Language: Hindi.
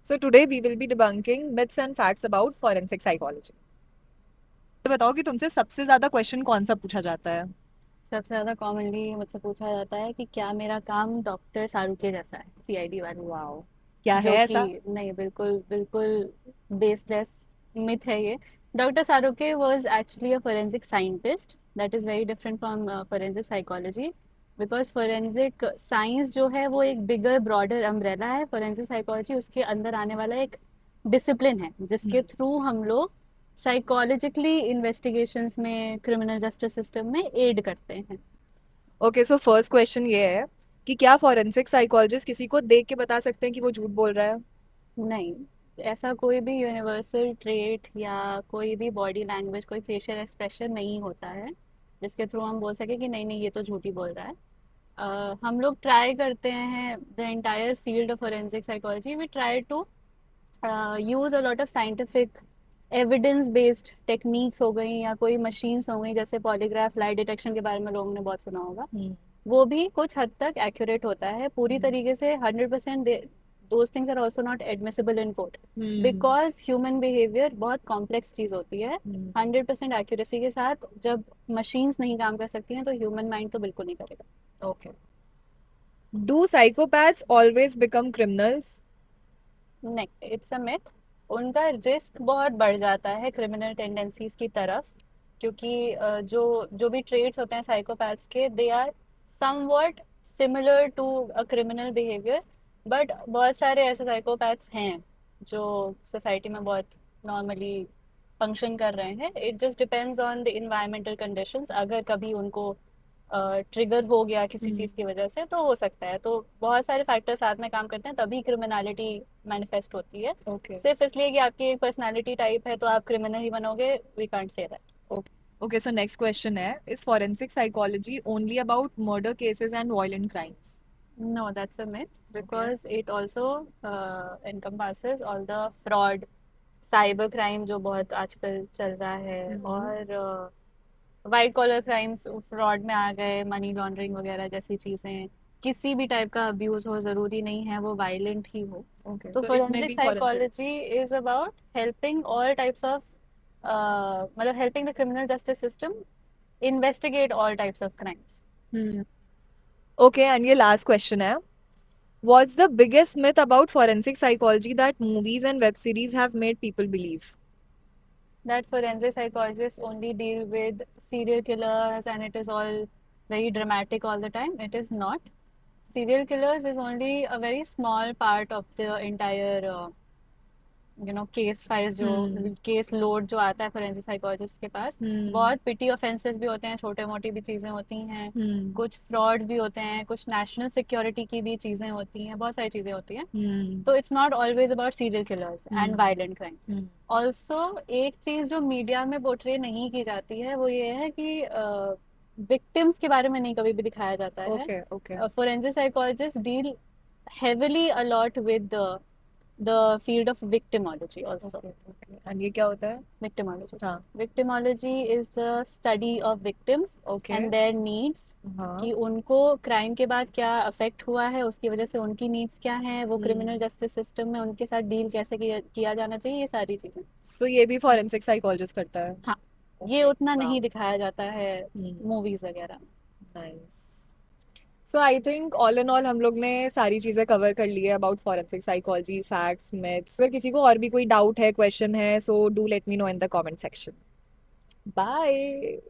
So today we will be debunking myths and facts about forensic psychology. तो बताओ कि तुमसे सबसे ज्यादा क्वेश्चन कौन सा पूछा जाता है? सबसे ज्यादा कॉमनली मुझसे पूछा जाता है कि क्या मेरा काम डॉक्टर शाहरुख के जैसा है, सीआईडी वाले। वाओ, क्या है जो कि ऐसा? नहीं, बिल्कुल बिल्कुल बेसलेस मिथ है ये। Doctor Shahrukh was actually a forensic scientist. That is very different from forensic psychology. Because forensic science जो है वो एक बिगर ब्रॉडर अम्ब्रेला है। फोरेंसिक साइकोलॉजी उसके अंदर आने वाला एक डिसिप्लिन है जिसके थ्रू हम लोग साइकोलॉजिकली इन्वेस्टिगेशंस में, क्रिमिनल जस्टिस सिस्टम में एड करते हैं। ओके, सो फर्स्ट क्वेश्चन ये है कि क्या फॉरेंसिक साइकोलॉजिस्ट किसी को देख के बता सकते हैं कि वो झूठ बोल रहा है? नहीं, ऐसा कोई भी यूनिवर्सल ट्रेट या कोई भी बॉडी लैंग्वेज, कोई फेशियल एक्सप्रेशन नहीं होता है जिसके थ्रू हम बोल सके कि नहीं नहीं ये तो झूठी बोल रहा है। हम लोग ट्राई करते हैं, the entire field of forensic psychology we try to use a lot of scientific evidence based techniques हो गई या कोई मशीन्स हो गई, जैसे पॉलीग्राफ लाइट डिटेक्शन के बारे में लोगों ने बहुत सुना होगा। हम्म। वो भी कुछ हद तक एक्यूरेट होता है, पूरी हम्म। तरीके से 100%। Those things are also not admissible in court hmm. Because human behaviour बहुत कॉम्प्लेक्स चीज होती है। हम्म। 100% एक्यूरेसी के साथ जब मशीन्स नहीं काम कर सकती हैं तो ह्यूमन माइंड तो बिल्कुल नहीं करेगा। Okay, do psychopaths always become criminals? नहीं, इट्स अ मिथ। उनका रिस्क बहुत बढ़ जाता है क्रिमिनल टेंडेंसीज की तरफ, क्योंकि जो भी ट्रेड्स होते हैं साइकोपैथ्स के, they are something similar to a criminal behaviour. But बहुत सारे ऐसे साइकोपैथ्स हैं जो सोसाइटी में बहुत नॉर्मली फंक्शन कर रहे हैं। It just depends on the environmental conditions. अगर कभी उनको ट्रिगर हो गया किसी हम्म। चीज की वजह से तो हो सकता है। तो बहुत सारे फैक्टर साथ में काम करते हैं तभी क्रिमिनलिटी मैनिफेस्ट होती है। ओके। सिर्फ इसलिए कि आपकी एक पर्सनालिटी टाइप है तो आप क्रिमिनल ही बनोगे, we can't say that. Okay. Okay, so next question है, is forensic psychology only about murder cases and violent crimes? No, that's a myth okay. Because it also encompasses all the fraud, cyber crime जो बहुत आजकल चल रहा है, हम्म। और वाइट कॉलर क्राइम्स फ्रॉड में आ गए, मनी लॉन्ड्रिंग वगैरह जैसी चीजें। किसी भी टाइप का अब्यूज हो, जरूरी नहीं है वो वायलेंट ही हो। ओके, तो so it's may forensic be forensic. Psychology is about helping all types of, मतलब helping the criminal justice system investigate all types of crimes. Hmm. Okay, and ये लास्ट क्वेश्चन है, what's the biggest myth about forensic psychology that movies and web series have made people believe? That forensic psychologists only deal with serial killers and it is all very dramatic all the time. It is not. Serial killers is only a very small part of the entire case files, जो हम्म। केस लोड जो आता है फोरेंसिक साइकोलॉजिस्ट के पास। हम्म। बहुत पिटी ऑफेंसेस भी होते हैं, छोटे मोटी भी चीजें होती हैं, हम्म। कुछ फ्रॉड्स भी होते हैं, कुछ नेशनल सिक्योरिटी की भी चीजें होती हैं, बहुत सारी चीजें होती हैं। हम्म। तो it's not always about serial killers and hmm. Violent crimes. Hmm. Also एक चीज जो मीडिया में पोर्ट्रे नहीं की जाती है वो ये है कि विक्टिम्स के बारे में नहीं कभी भी दिखाया जाता है। Okay. Okay. Forensic psychologist deal heavily a lot with the field of victimology also. Okay. Okay, and ये क्या होता है? Victimology. हाँ। Victimology is the study of victims okay. and their needs, हाँ। कि उनको क्राइम के बाद क्या अफेक्ट हुआ है, उसकी वजह से उनकी नीड्स क्या हैं, वो क्रिमिनल हम्म। जस्टिस सिस्टम में उनके साथ डील कैसे किया जाना चाहिए, ये सारी चीजें। सो ये भी फॉरेंसिक साइकोलॉजिस्ट करता है? हाँ, ये ओके। उतना वाह। नहीं दिखाया जाता है हम्म। मूवीज वगैरह में। Nice. So I think all in all हम लोग ने सारी चीज़ें कवर कर ली है about forensic psychology, facts, myths. अगर किसी को और भी कोई डाउट है, क्वेश्चन है, so do let me know in the comment section. Bye.